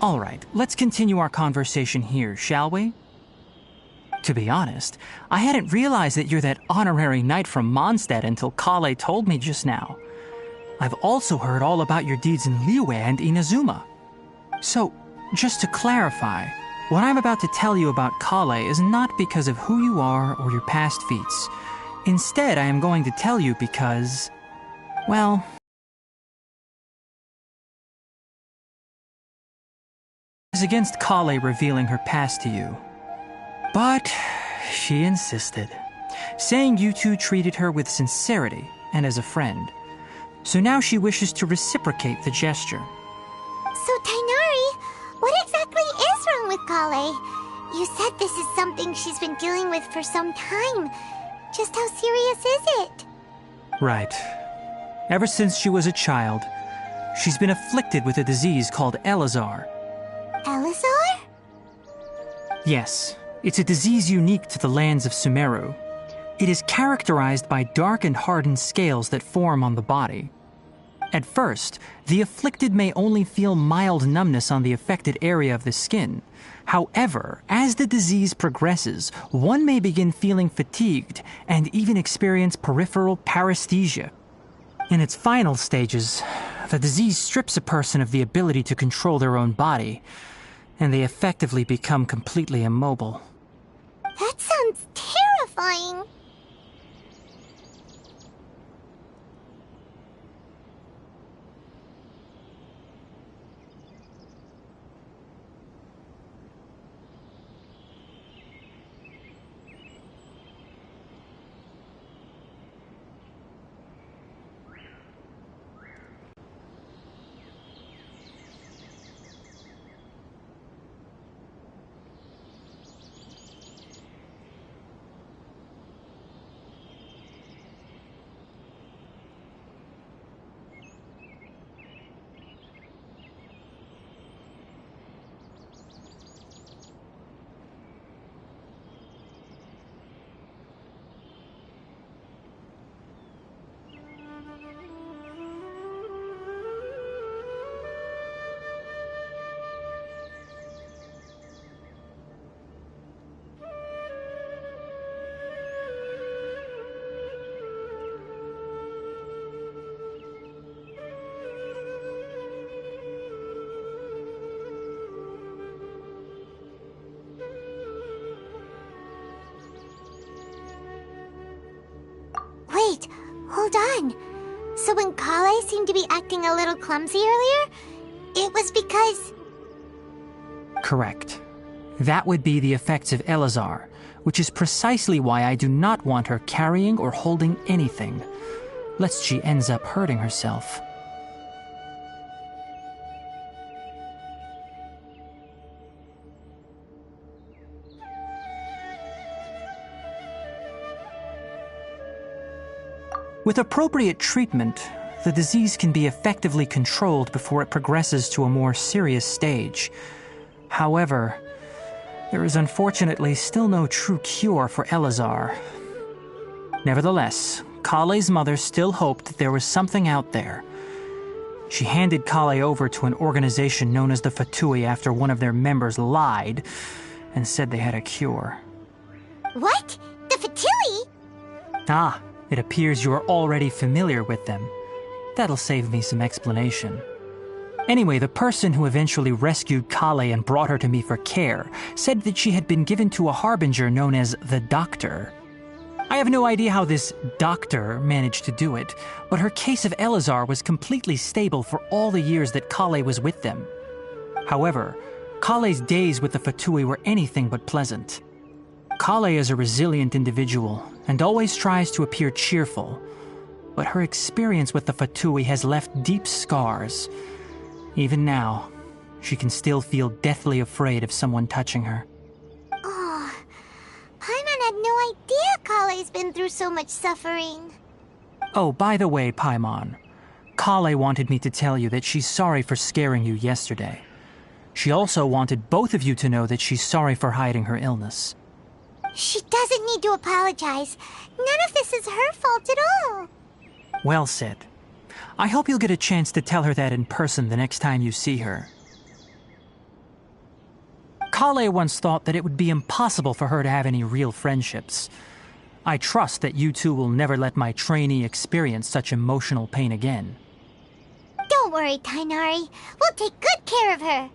Alright, let's continue our conversation here, shall we? To be honest, I hadn't realized that you're that honorary knight from Mondstadt until Kale told me just now. I've also heard all about your deeds in Liyue and Inazuma. So, just to clarify, what I'm about to tell you about Kale is not because of who you are or your past feats. Instead, I am going to tell you because, well, it's against Kale revealing her past to you. But she insisted, saying you two treated her with sincerity and as a friend. So now she wishes to reciprocate the gesture. So, Tainari, what exactly is wrong with Kale? You said this is something she's been dealing with for some time. Just how serious is it? Right. Ever since she was a child, she's been afflicted with a disease called Elazar. Elazar? Yes, it's a disease unique to the lands of Sumeru. It is characterized by dark and hardened scales that form on the body. At first, the afflicted may only feel mild numbness on the affected area of the skin. However, as the disease progresses, one may begin feeling fatigued and even experience peripheral paresthesia. In its final stages, the disease strips a person of the ability to control their own body, and they effectively become completely immobile. That sounds terrifying. Wait, hold on. So when Kale seemed to be acting a little clumsy earlier, it was because... Correct. That would be the effects of Elazar, which is precisely why I do not want her carrying or holding anything, lest she ends up hurting herself. With appropriate treatment, the disease can be effectively controlled before it progresses to a more serious stage. However, there is unfortunately still no true cure for Elazar. Nevertheless, Kale's mother still hoped that there was something out there. She handed Kale over to an organization known as the Fatui after one of their members lied and said they had a cure. What? The Fatui? Ah, it appears you are already familiar with them. That'll save me some explanation. Anyway, the person who eventually rescued Kale and brought her to me for care said that she had been given to a harbinger known as the Doctor. I have no idea how this doctor managed to do it, but her case of Elazar was completely stable for all the years that Kale was with them. However, Kale's days with the Fatui were anything but pleasant. Kale is a resilient individual and always tries to appear cheerful, but her experience with the Fatui has left deep scars. Even now, she can still feel deathly afraid of someone touching her. Oh, Paimon had no idea Kale's been through so much suffering. Oh, by the way, Paimon, Kale wanted me to tell you that she's sorry for scaring you yesterday. She also wanted both of you to know that she's sorry for hiding her illness. She doesn't need to apologize. None of this is her fault at all. Well said. I hope you'll get a chance to tell her that in person the next time you see her. Kale once thought that it would be impossible for her to have any real friendships. I trust that you two will never let my trainee experience such emotional pain again. Don't worry, Tainari. We'll take good care of her.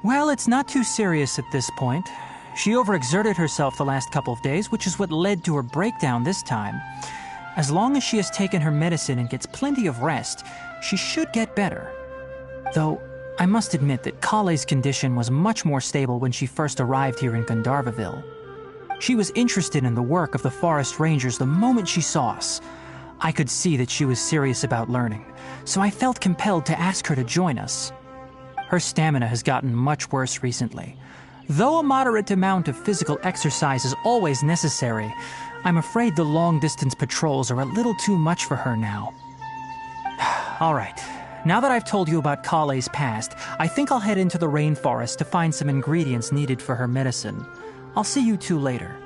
Well, it's not too serious at this point. She overexerted herself the last couple of days, which is what led to her breakdown this time. As long as she has taken her medicine and gets plenty of rest, she should get better. Though, I must admit that Kale's condition was much more stable when she first arrived here in Gandharvaville. She was interested in the work of the forest rangers the moment she saw us. I could see that she was serious about learning, so I felt compelled to ask her to join us. Her stamina has gotten much worse recently. Though a moderate amount of physical exercise is always necessary, I'm afraid the long-distance patrols are a little too much for her now. All right, now that I've told you about Kale's past, I think I'll head into the rainforest to find some ingredients needed for her medicine. I'll see you two later.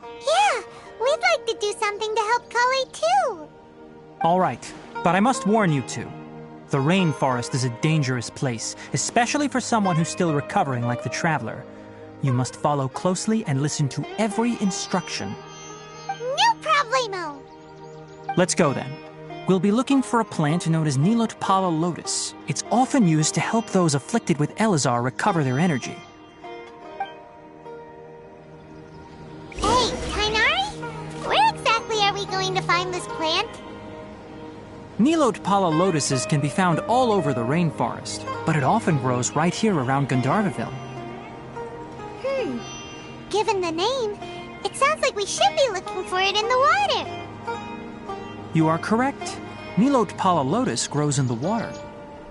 Yeah, we'd like to do something to help Kale too. All right, but I must warn you two. The rainforest is a dangerous place, especially for someone who's still recovering like the Traveler. You must follow closely and listen to every instruction. No problemo! Let's go then. We'll be looking for a plant known as Nilotpala lotus. It's often used to help those afflicted with Elazar recover their energy. Hey, Tainari? Where exactly are we going to find this plant? Nilotpala lotuses can be found all over the rainforest, but it often grows right here around Gandharvaville. Given the name, it sounds like we should be looking for it in the water. You are correct. Nilotpala lotus grows in the water.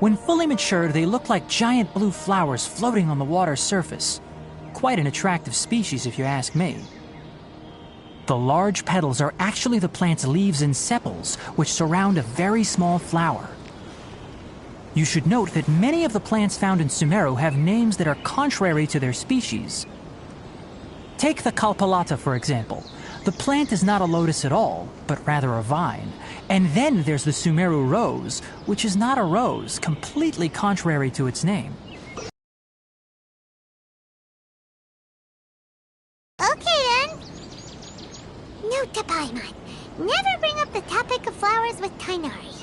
When fully matured, they look like giant blue flowers floating on the water's surface. Quite an attractive species, if you ask me. The large petals are actually the plant's leaves and sepals, which surround a very small flower. You should note that many of the plants found in Sumeru have names that are contrary to their species. Take the Kalpalata, for example. The plant is not a lotus at all, but rather a vine. And then there's the Sumeru rose, which is not a rose, completely contrary to its name. Okay then. Note to Paimon. Never bring up the topic of flowers with Tighnari.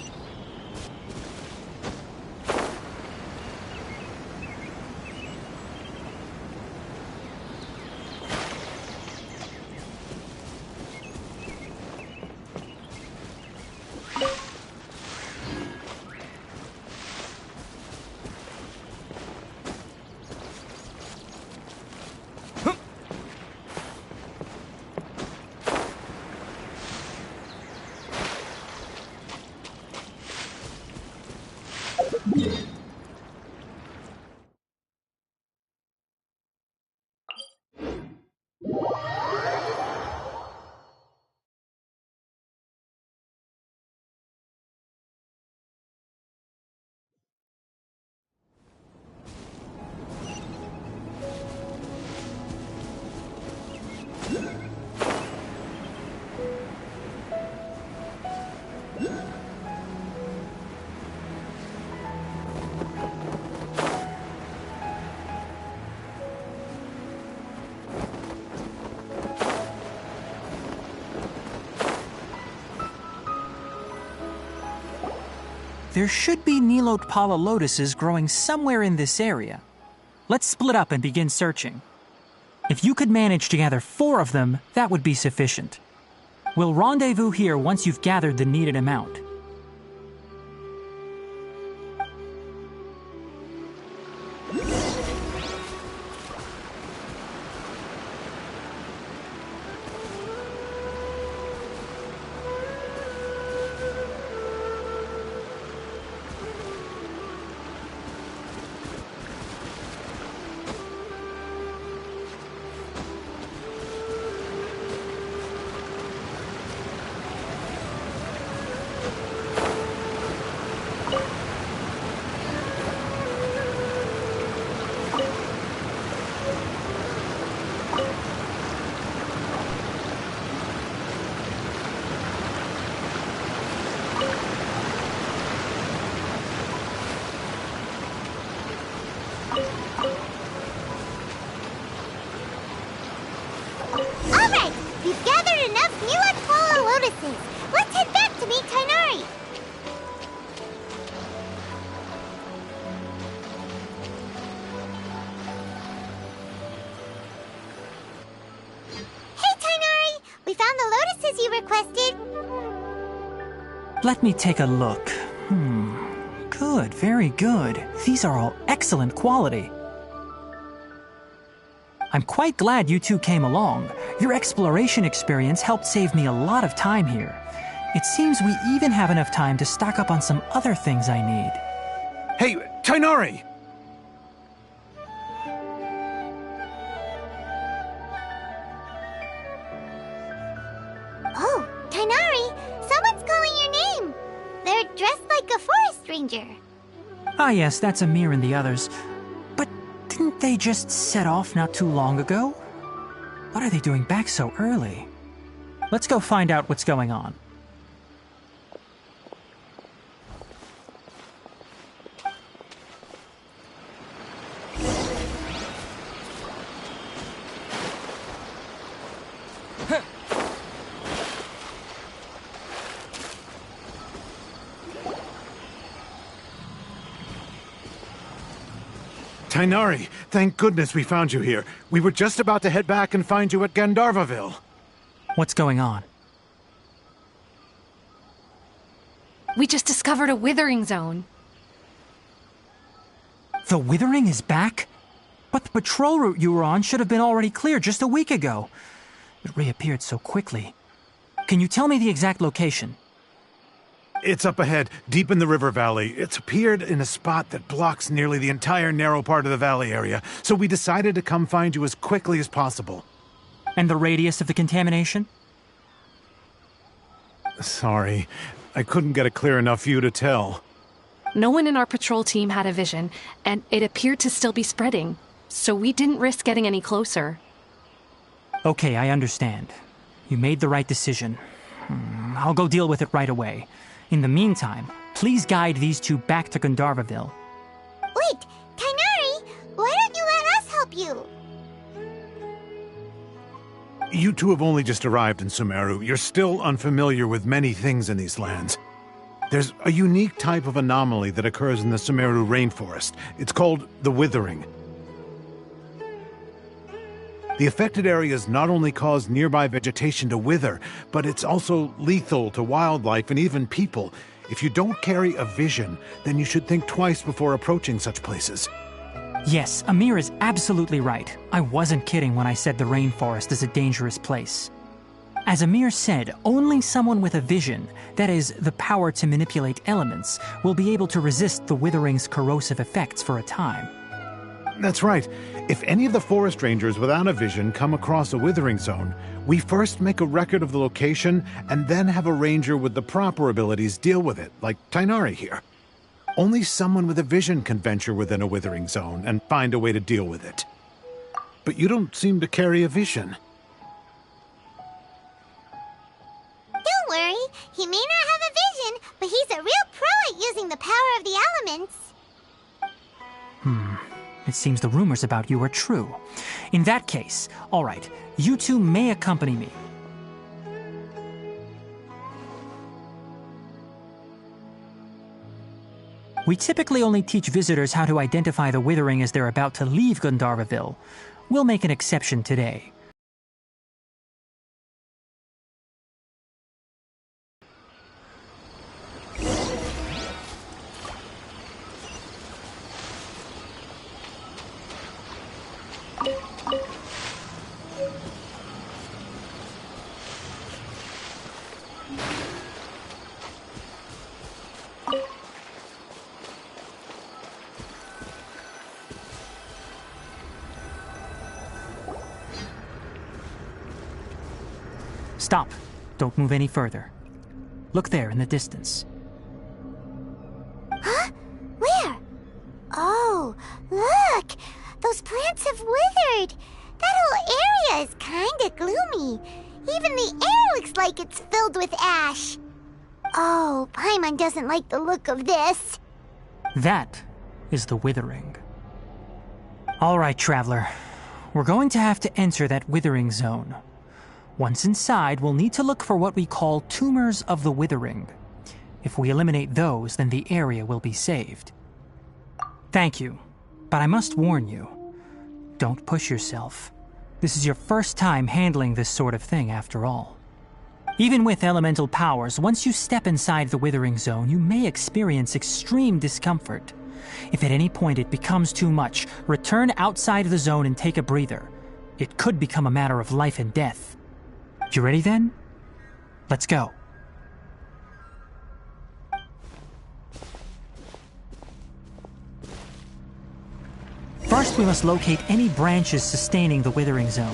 There should be Nilotpala lotuses growing somewhere in this area. Let's split up and begin searching. If you could manage to gather 4 of them, that would be sufficient. We'll rendezvous here once you've gathered the needed amount. Alright, we've gathered enough Nilotpala lotuses. Let's head back to meet Tighnari. Hey Tighnari, we found the lotuses you requested. Let me take a look. Good, very good. These are all excellent quality. I'm quite glad you two came along. Your exploration experience helped save me a lot of time here. It seems we even have enough time to stock up on some other things I need. Hey, Tighnari! Oh, Tighnari, someone's calling your name. They're dressed like a forest ranger. Ah yes, that's Amir and the others. But didn't they just set off not too long ago? What are they doing back so early? Let's go find out what's going on. Tighnari, thank goodness we found you here. We were just about to head back and find you at Gandharvaville. What's going on? We just discovered a withering zone. The withering is back? But the patrol route you were on should have been already clear just a week ago. It reappeared so quickly. Can you tell me the exact location? It's up ahead, deep in the river valley. It's appeared in a spot that blocks nearly the entire narrow part of the valley area, so we decided to come find you as quickly as possible. And the radius of the contamination? Sorry, I couldn't get a clear enough view to tell. No one in our patrol team had a vision, and it appeared to still be spreading, so we didn't risk getting any closer. Okay, I understand. You made the right decision. I'll go deal with it right away. In the meantime, please guide these two back to Gandharvaville. Wait, Tighnari, why don't you let us help you? You two have only just arrived in Sumeru. You're still unfamiliar with many things in these lands. There's a unique type of anomaly that occurs in the Sumeru rainforest. It's called the withering. The affected areas not only cause nearby vegetation to wither, but it's also lethal to wildlife and even people. If you don't carry a vision, then you should think twice before approaching such places. Yes, Amir is absolutely right. I wasn't kidding when I said the rainforest is a dangerous place. As Amir said, only someone with a vision, that is, the power to manipulate elements, will be able to resist the withering's corrosive effects for a time. That's right. If any of the forest rangers without a vision come across a withering zone, we first make a record of the location and then have a ranger with the proper abilities deal with it, like Tighnari here. Only someone with a vision can venture within a withering zone and find a way to deal with it. But you don't seem to carry a vision. Don't worry, he may not have a vision, but he's a real pro at using the power of the elements. It seems the rumors about you are true. In that case, all right, you two may accompany me. We typically only teach visitors how to identify the withering as they're about to leave Gandharvaville. We'll make an exception today. Stop. Don't move any further. Look there in the distance. Huh? Where? Oh, look! Those plants have withered! That whole area is kinda gloomy. Even the air looks like it's filled with ash. Oh, Paimon doesn't like the look of this. That is the withering. All right, traveler. We're going to have to enter that withering zone. Once inside, we'll need to look for what we call tumors of the withering. If we eliminate those, then the area will be saved. Thank you, but I must warn you. Don't push yourself. This is your first time handling this sort of thing, after all. Even with elemental powers, once you step inside the withering zone, you may experience extreme discomfort. If at any point it becomes too much, return outside the zone and take a breather. It could become a matter of life and death. You ready then? Let's go. First, we must locate any branches sustaining the withering zone.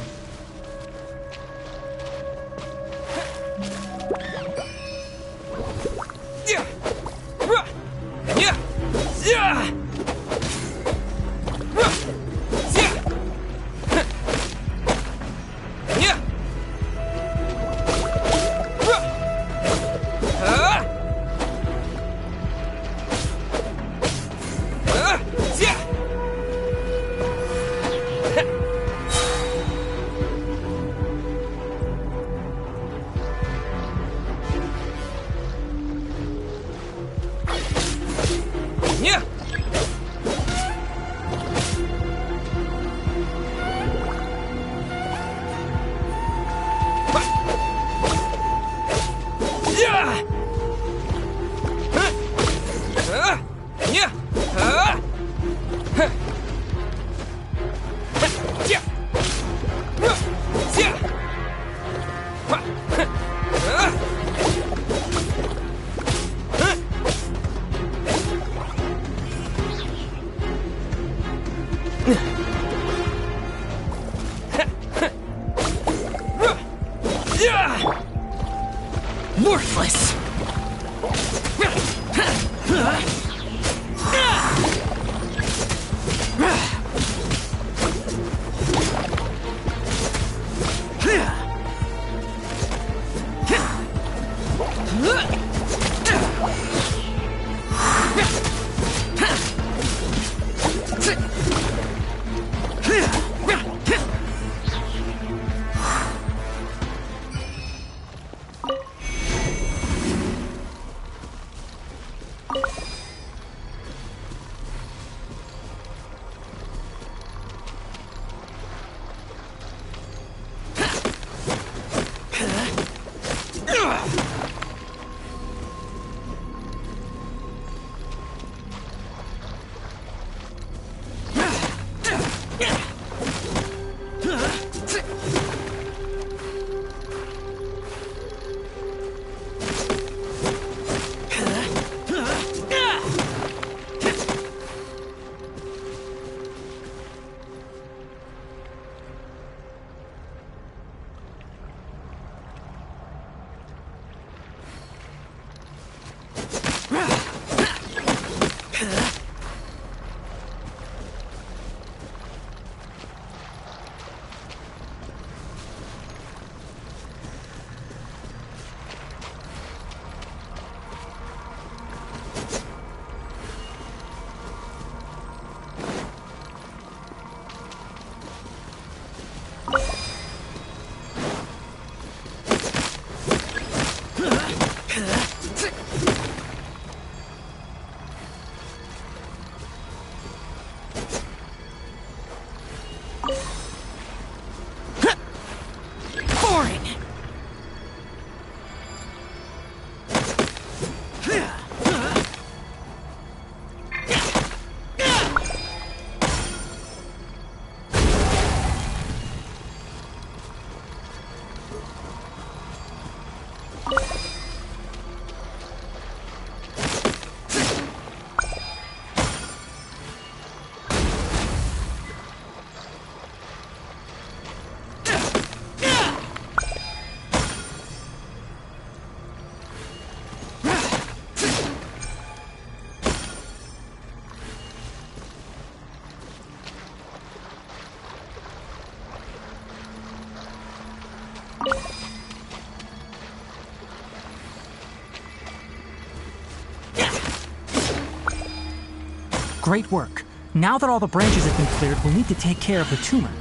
Great work. Now that all the branches have been cleared, we'll need to take care of the tumor.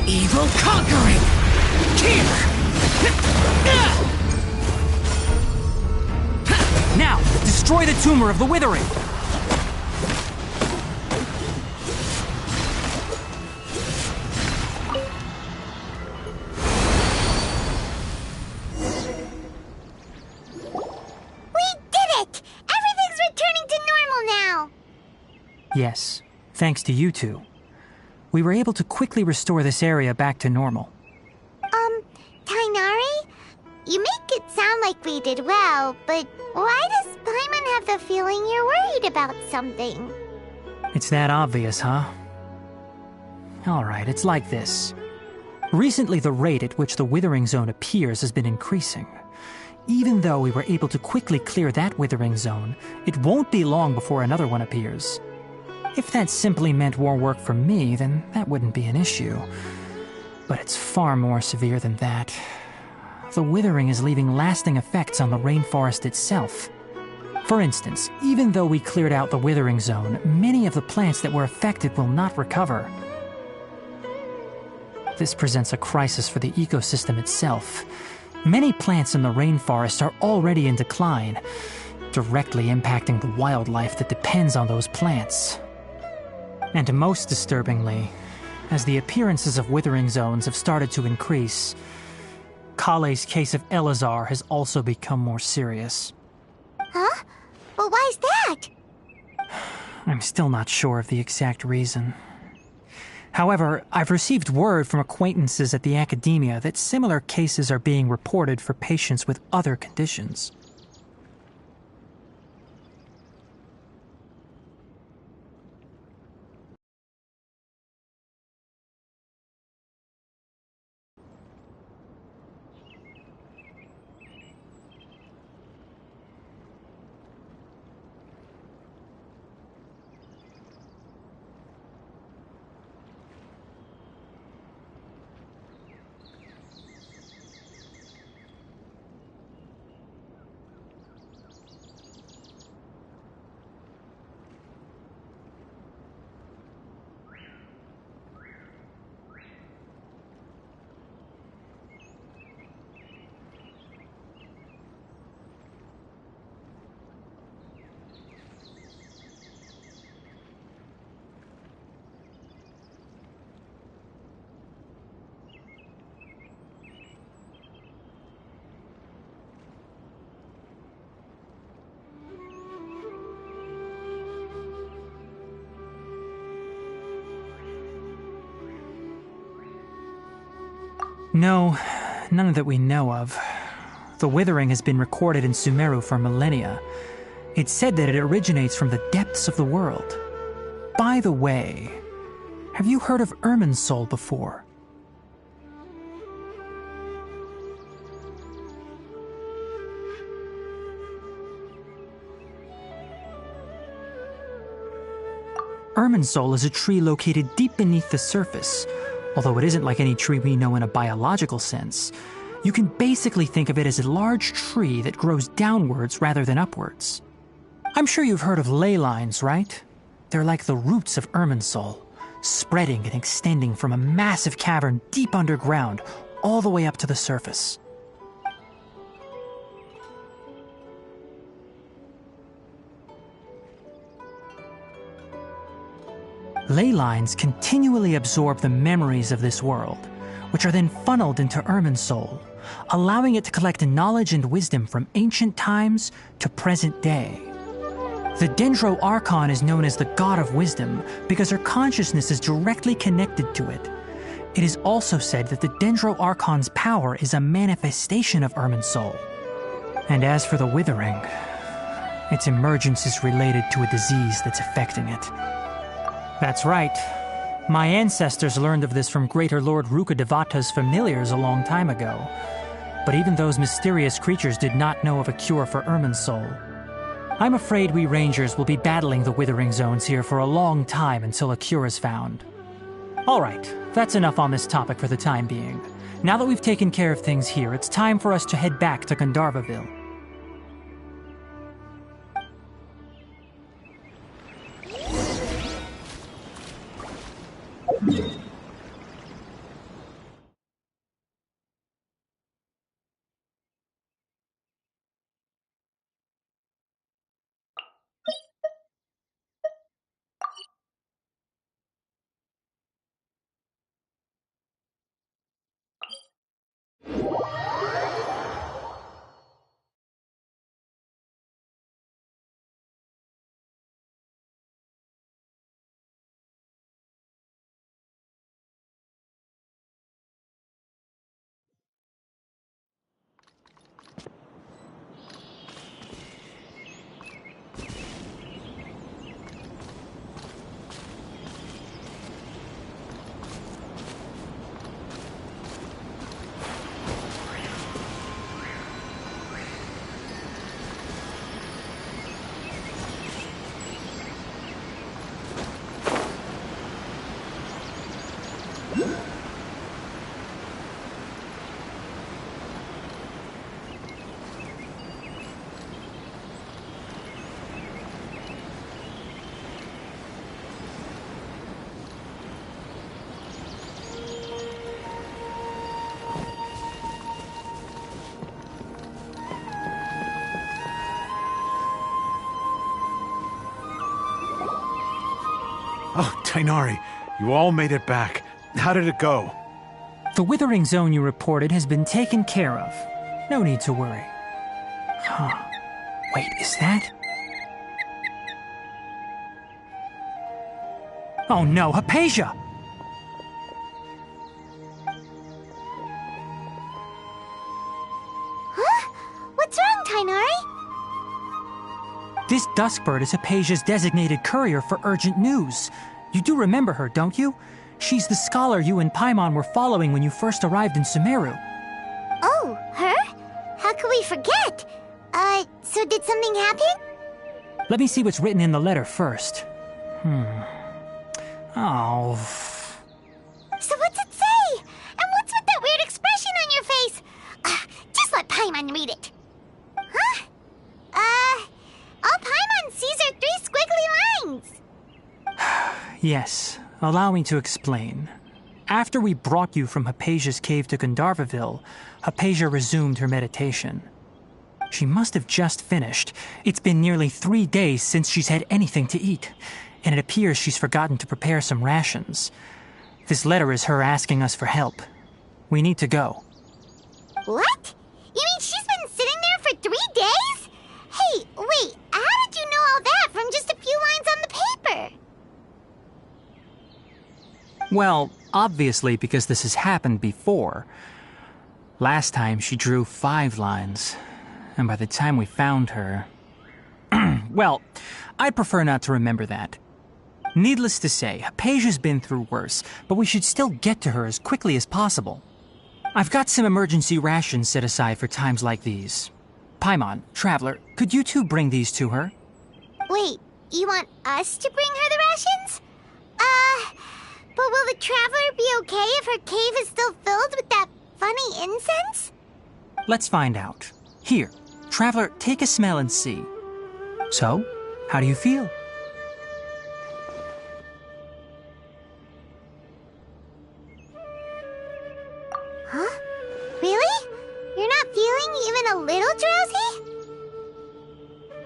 Evil conquering! Here! Now, destroy the tumor of the withering! Yes, thanks to you two. We were able to quickly restore this area back to normal. Tainari? You make it sound like we did well, but why does Paimon have the feeling you're worried about something? It's that obvious, huh? Alright, it's like this. Recently, the rate at which the Withering Zone appears has been increasing. Even though we were able to quickly clear that Withering Zone, it won't be long before another one appears. If that simply meant more work for me, then that wouldn't be an issue. But it's far more severe than that. The withering is leaving lasting effects on the rainforest itself. For instance, even though we cleared out the Withering Zone, many of the plants that were affected will not recover. This presents a crisis for the ecosystem itself. Many plants in the rainforest are already in decline, directly impacting the wildlife that depends on those plants. And most disturbingly, as the appearances of withering zones have started to increase, Kale's case of Elazar has also become more serious. Huh? Well, why's that? I'm still not sure of the exact reason. However, I've received word from acquaintances at the academia that similar cases are being reported for patients with other conditions. No, none that we know of. The withering has been recorded in Sumeru for millennia. It's said that it originates from the depths of the world. By the way, have you heard of Irminsul before? Irminsul is a tree located deep beneath the surface. Although it isn't like any tree we know in a biological sense, you can basically think of it as a large tree that grows downwards rather than upwards. I'm sure you've heard of ley lines, right? They're like the roots of Irminsul, spreading and extending from a massive cavern deep underground all the way up to the surface. Ley lines continually absorb the memories of this world, which are then funneled into Irminsul, allowing it to collect knowledge and wisdom from ancient times to present day. The Dendro Archon is known as the God of Wisdom because her consciousness is directly connected to it. It is also said that the Dendro Archon's power is a manifestation of Irminsul. And as for the Withering, its emergence is related to a disease that's affecting it. That's right. My ancestors learned of this from Greater Lord Rukkhadevata's familiars a long time ago. But even those mysterious creatures did not know of a cure for Irminsul. I'm afraid we Rangers will be battling the Withering Zones here for a long time until a cure is found. Alright, that's enough on this topic for the time being. Now that we've taken care of things here, it's time for us to head back to Gandharvaville. Oh, Tainari, you all made it back. How did it go? The Withering Zone you reported has been taken care of. No need to worry. Huh. Wait, is that? Oh no, Hypatia! Huh? What's wrong, Tainari? This Duskbird is Hypatia's designated courier for urgent news. You do remember her, don't you? She's the scholar you and Paimon were following when you first arrived in Sumeru. Oh, her? How could we forget? So did something happen? Let me see what's written in the letter first. Oh. So what's it say? And what's with that weird expression on your face? Just let Paimon read it. Huh? All Paimon sees are 3 squiggly lines. Yes, allow me to explain. After we brought you from Hypatia's cave to Gandharvaville, Hypatia resumed her meditation. She must have just finished. It's been nearly 3 days since she's had anything to eat, and it appears she's forgotten to prepare some rations. This letter is her asking us for help. We need to go. What? You mean she's been sitting there for 3 days? Hey, wait, how did you know all that from just a few lines on the paper? Well, obviously because this has happened before. Last time she drew 5 lines, and by the time we found her... Well, I'd prefer not to remember that. Needless to say, Hypatia's been through worse, but we should still get to her as quickly as possible. I've got some emergency rations set aside for times like these. Paimon, Traveler, could you two bring these to her? Wait, you want us to bring her the rations? But will the Traveler be okay if her cave is still filled with that funny incense? Let's find out. Here, Traveler, take a smell and see. So, how do you feel? Huh? Really? You're not feeling even a little drowsy?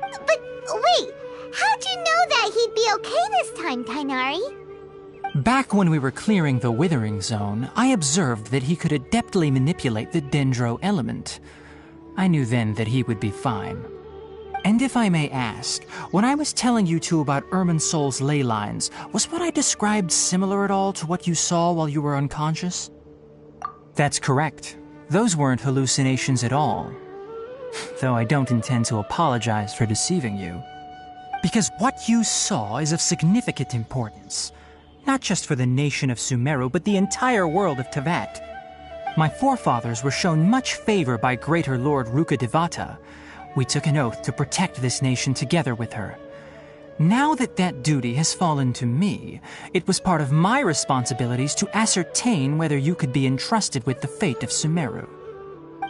But wait, how'd you know that he'd be okay this time, Tainari? Back when we were clearing the Withering Zone, I observed that he could adeptly manipulate the Dendro element. I knew then that he would be fine. And if I may ask, when I was telling you two about Irminsul's ley lines, was what I described similar at all to what you saw while you were unconscious? That's correct. Those weren't hallucinations at all. Though I don't intend to apologize for deceiving you. Because what you saw is of significant importance. Not just for the nation of Sumeru, but the entire world of Tevat. My forefathers were shown much favor by Greater Lord Rukkhadevata. We took an oath to protect this nation together with her. Now that that duty has fallen to me, it was part of my responsibilities to ascertain whether you could be entrusted with the fate of Sumeru.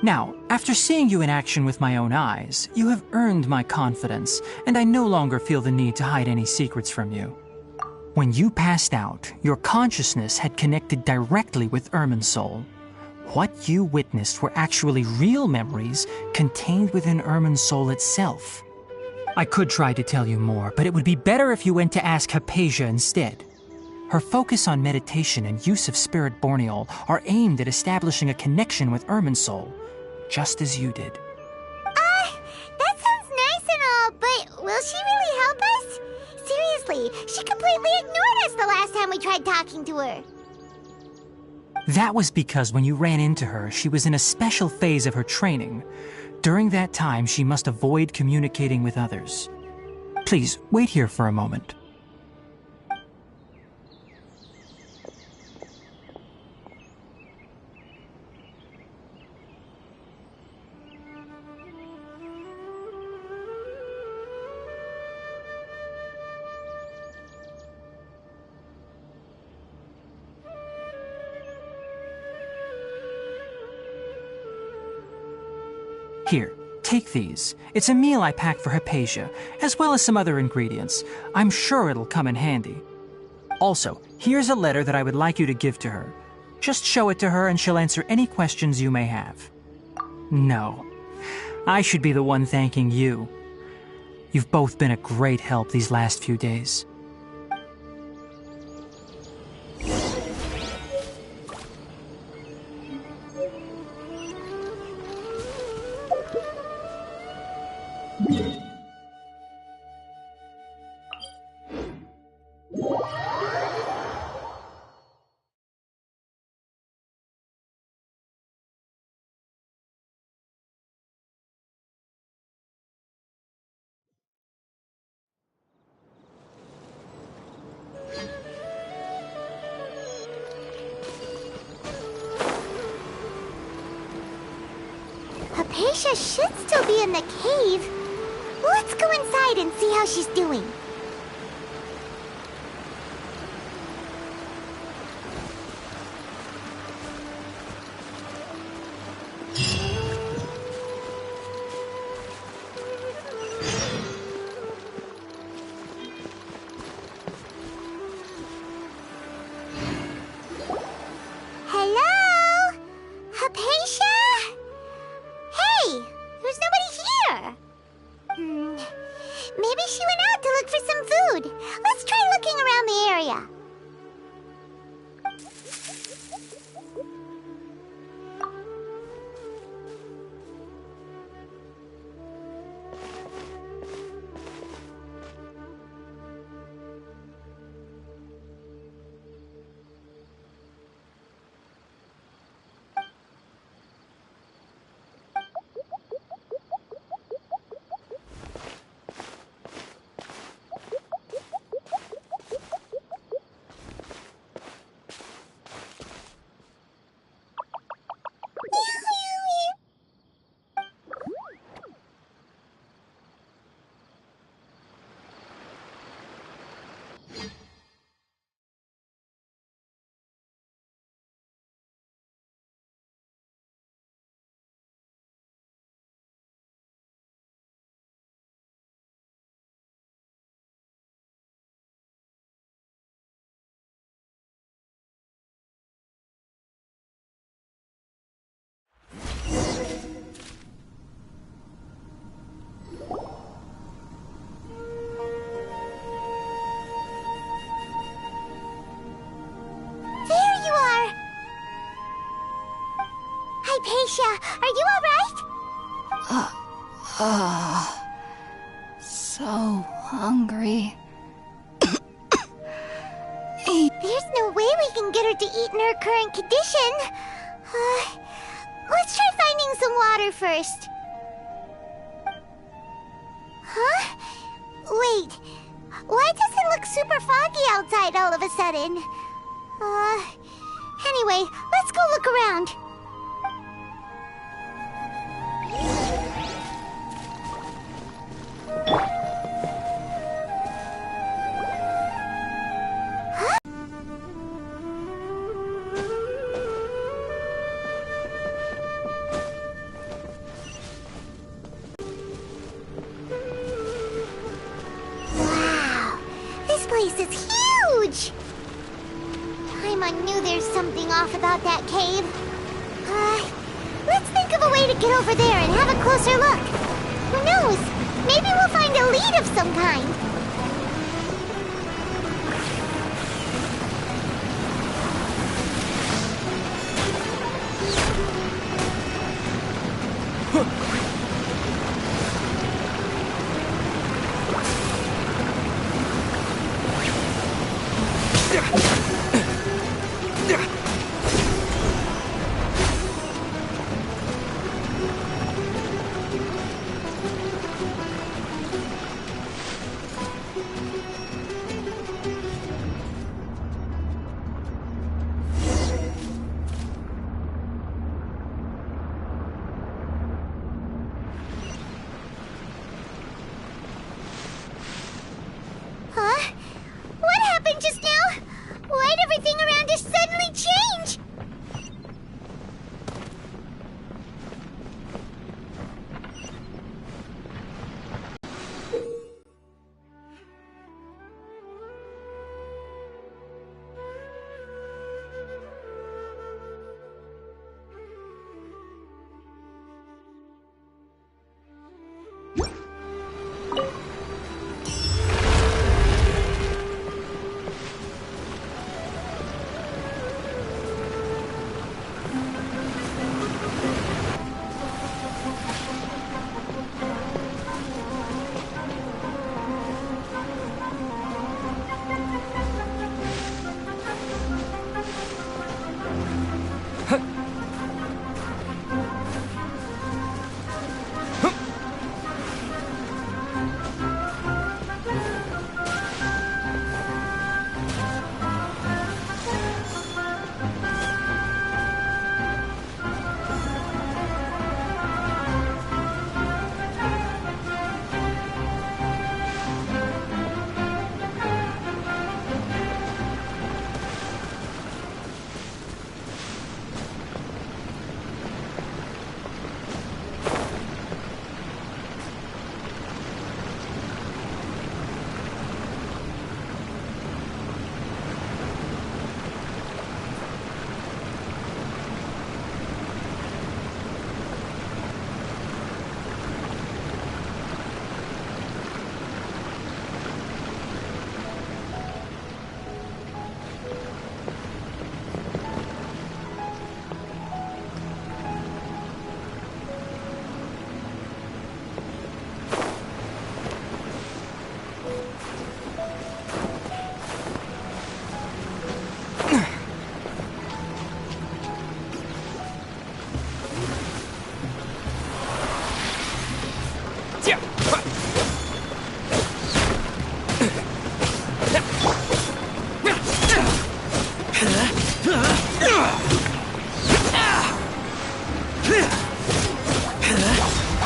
Now, after seeing you in action with my own eyes, you have earned my confidence, and I no longer feel the need to hide any secrets from you. When you passed out, your consciousness had connected directly with Irminsul. What you witnessed were actually real memories contained within Irminsul itself. I could try to tell you more, but it would be better if you went to ask Hypatia instead. Her focus on meditation and use of Spirit Borneol are aimed at establishing a connection with Irminsul, just as you did. That sounds nice and all, but will she really help us? Seriously, she completely ignored us the last time we tried talking to her. That was because when you ran into her, she was in a special phase of her training. During that time, she must avoid communicating with others. Please, wait here for a moment. Here, take these. It's a meal I packed for Hypatia, as well as some other ingredients. I'm sure it'll come in handy. Also, here's a letter that I would like you to give to her. Just show it to her and she'll answer any questions you may have. No, I should be the one thanking you. You've both been a great help these last few days. Hypatia should still be in the cave. Let's go inside and see how she's doing. Hello? Hypatia? Hey, there's nobody here. Maybe she went out to look for some food. Let's try looking around the area. Hypatia, are you alright? So hungry. There's no way we can get her to eat in her current condition. Let's try finding some water first. Huh? Wait, why does it look super foggy outside all of a sudden? Anyway, let's go look around. This place is huge! I knew there's something off about that cave. Let's think of a way to get over there and have a closer look. Who knows? Maybe we'll find a lead of some kind. Huh? What happened just now? Why'd everything around us suddenly change?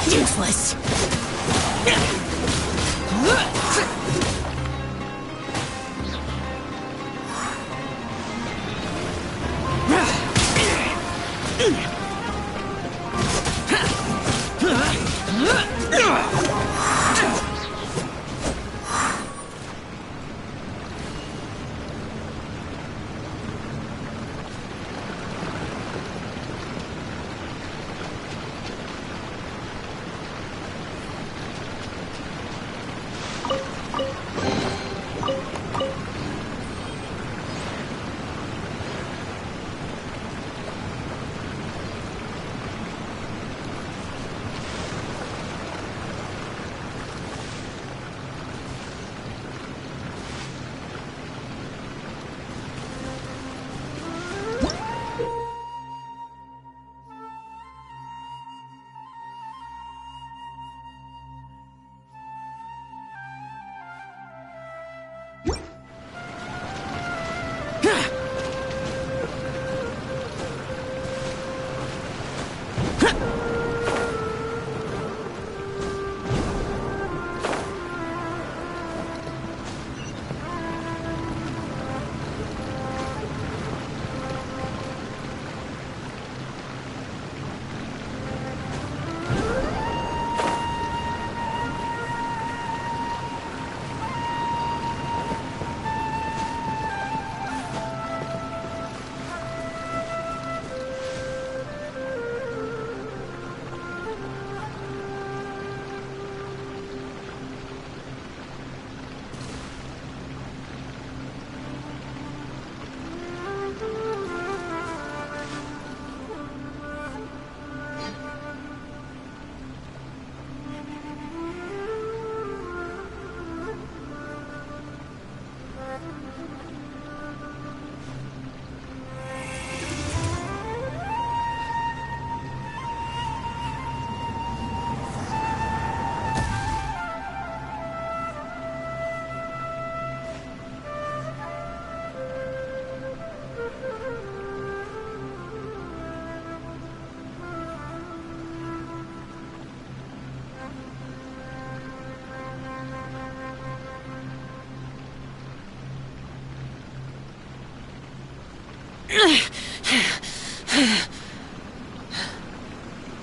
Useless.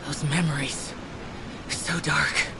Those memories. So dark.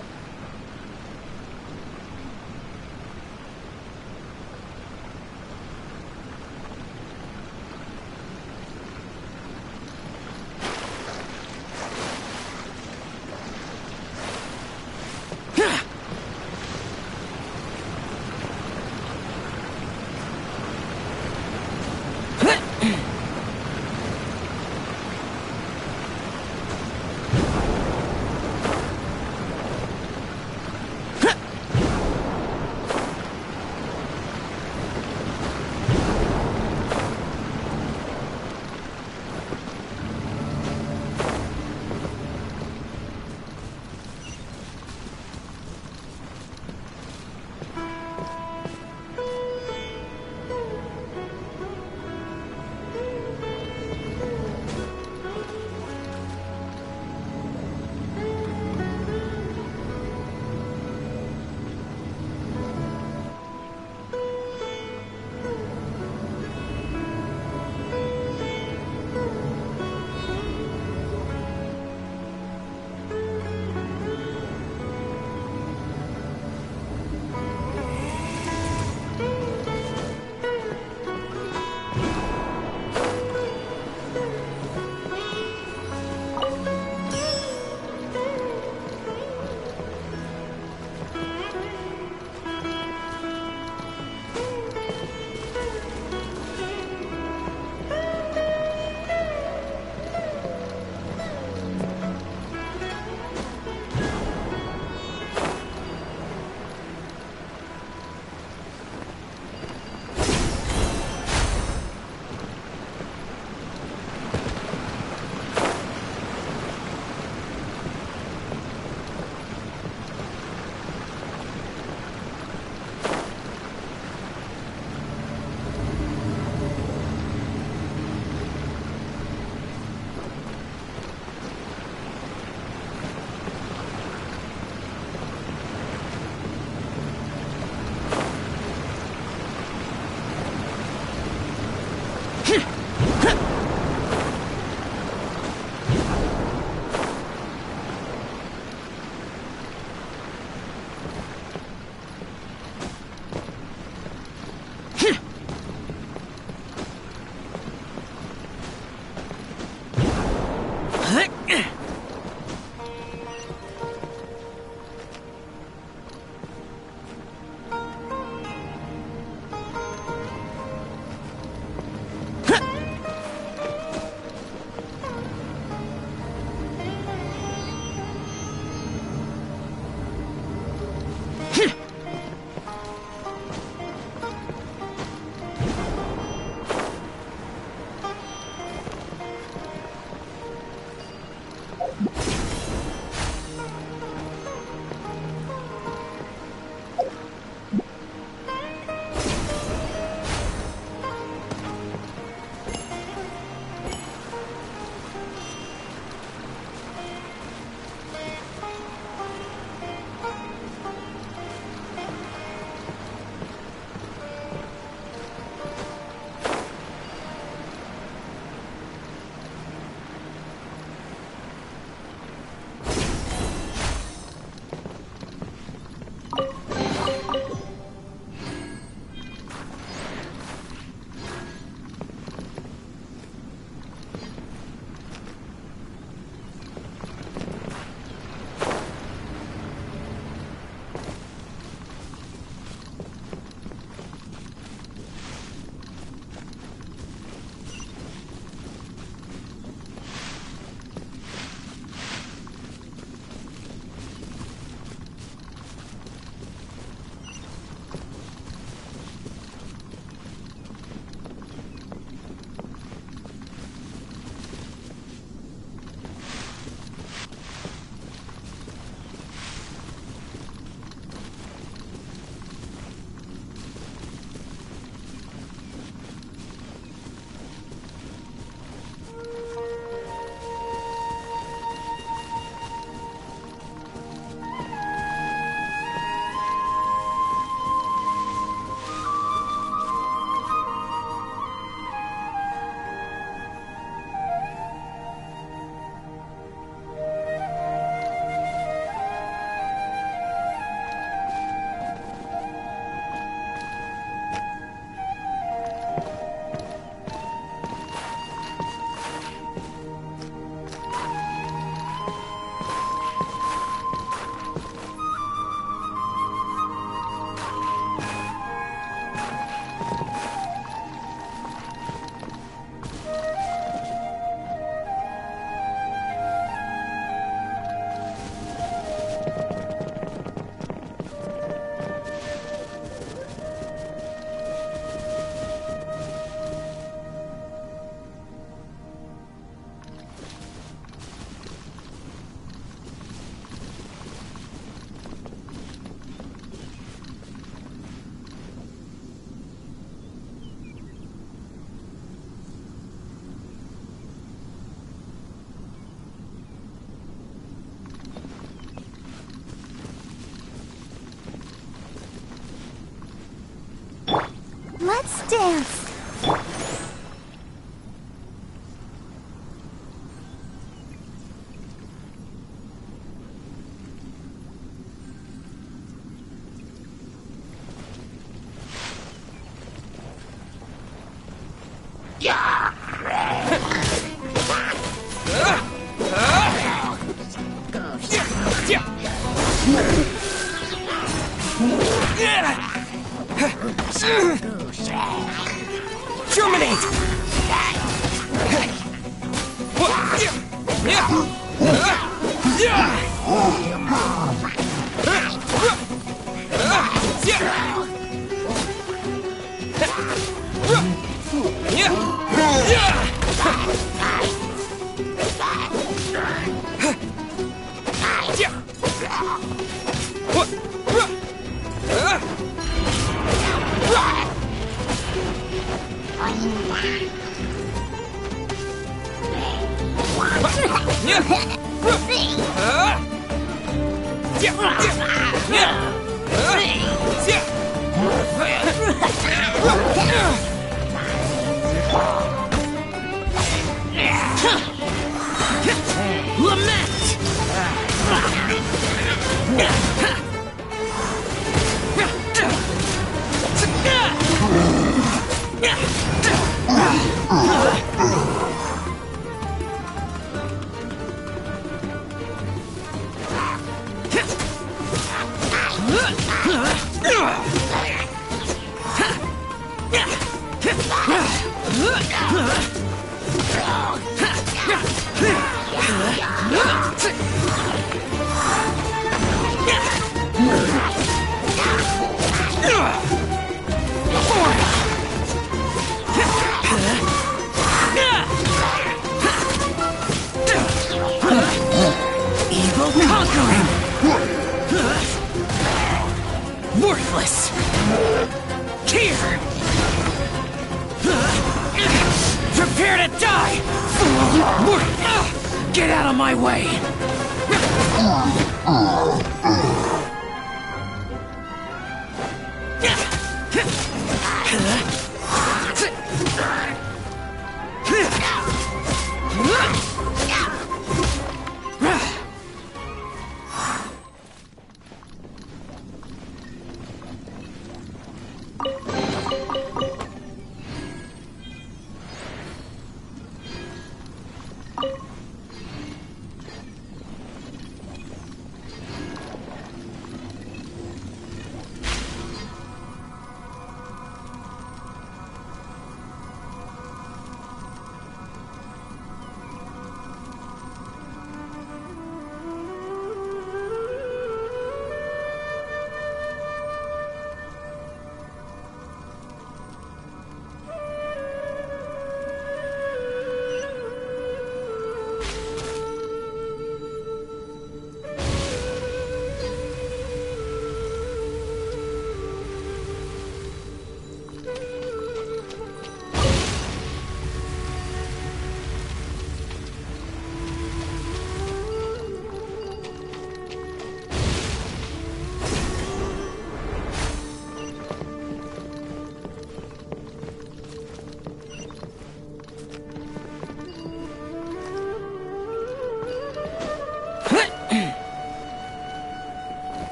dance. Worthless! Here! Prepare to die! Get out of my way!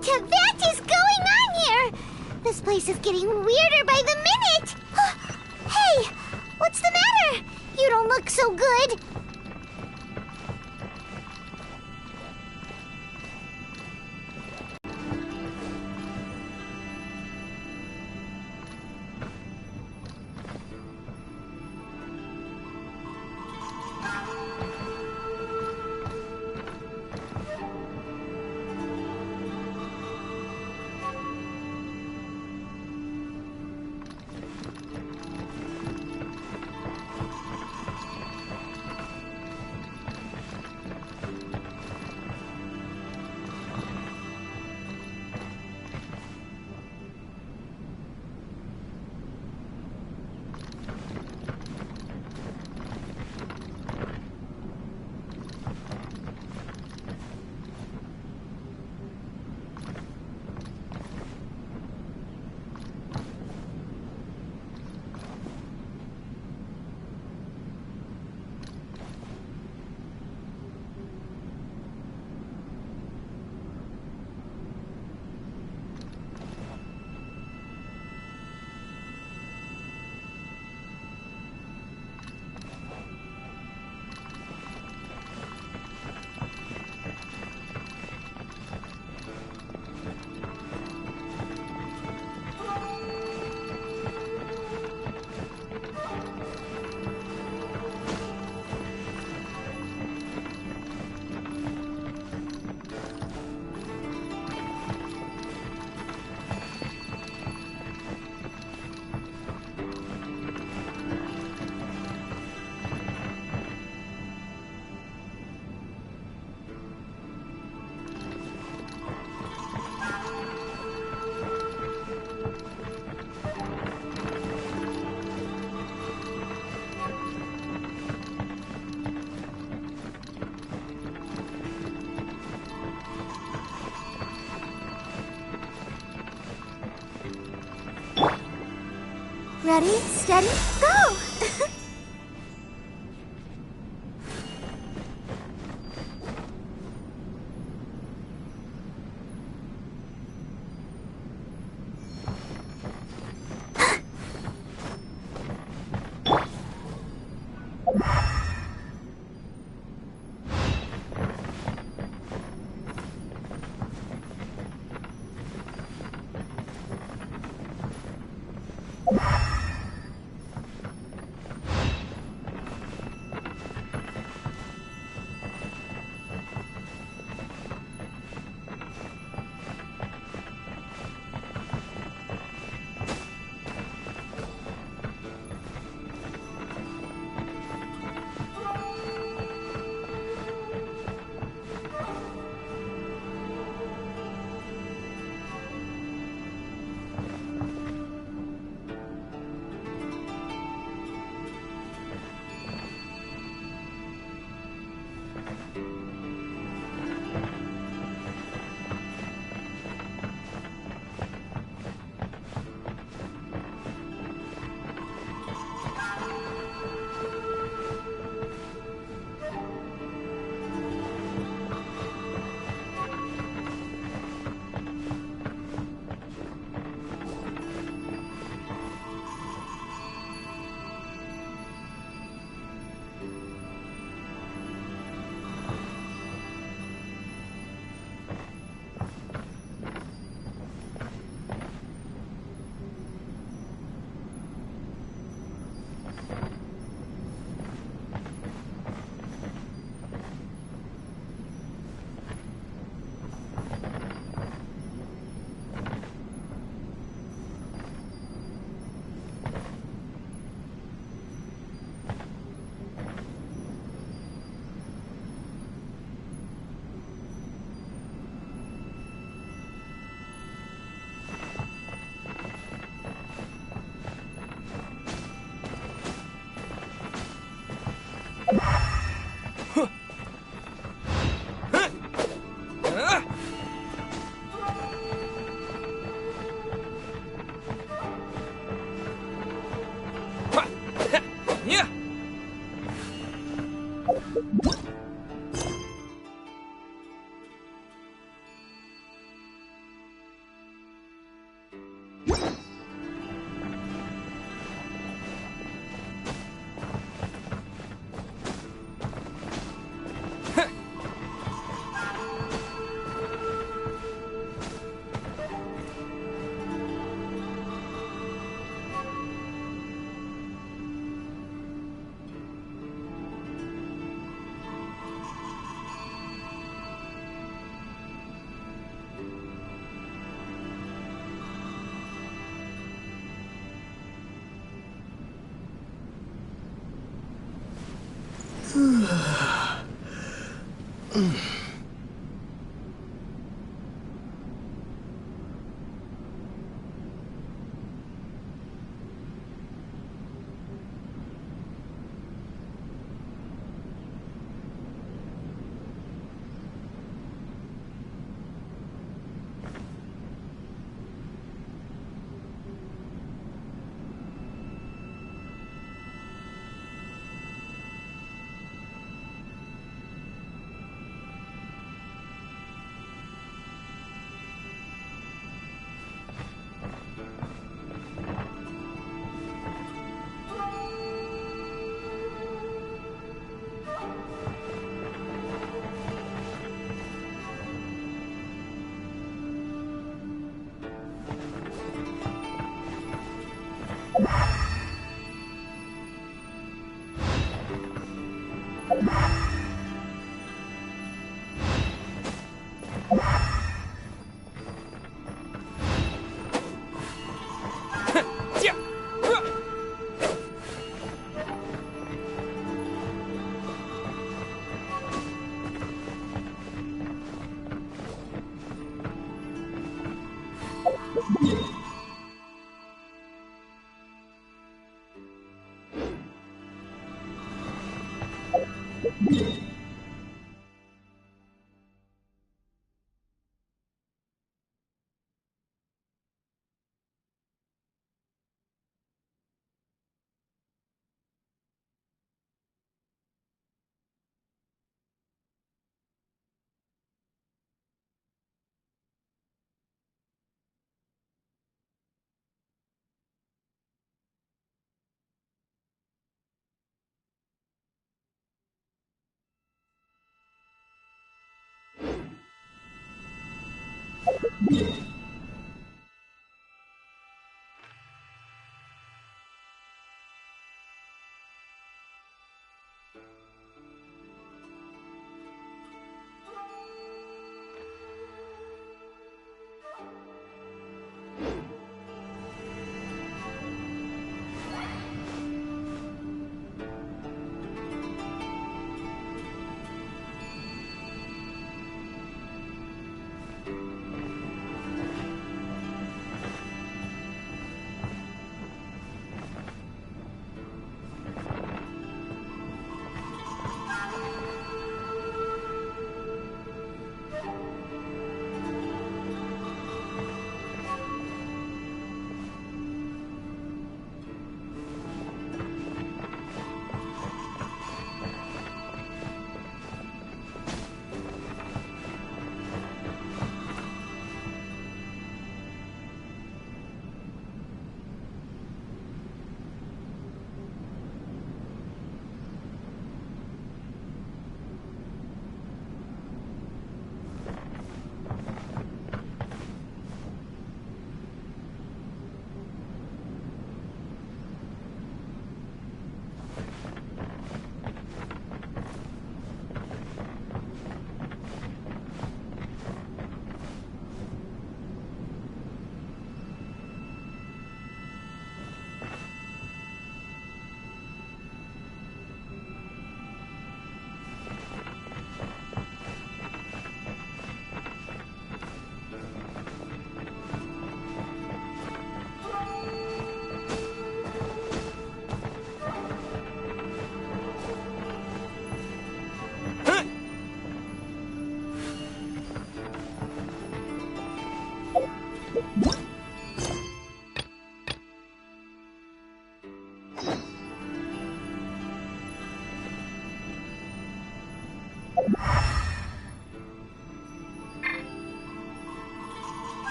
What is going on here? This place is getting weirder by the minute. Hey, what's the matter? You don't look so good. Ready, steady, go!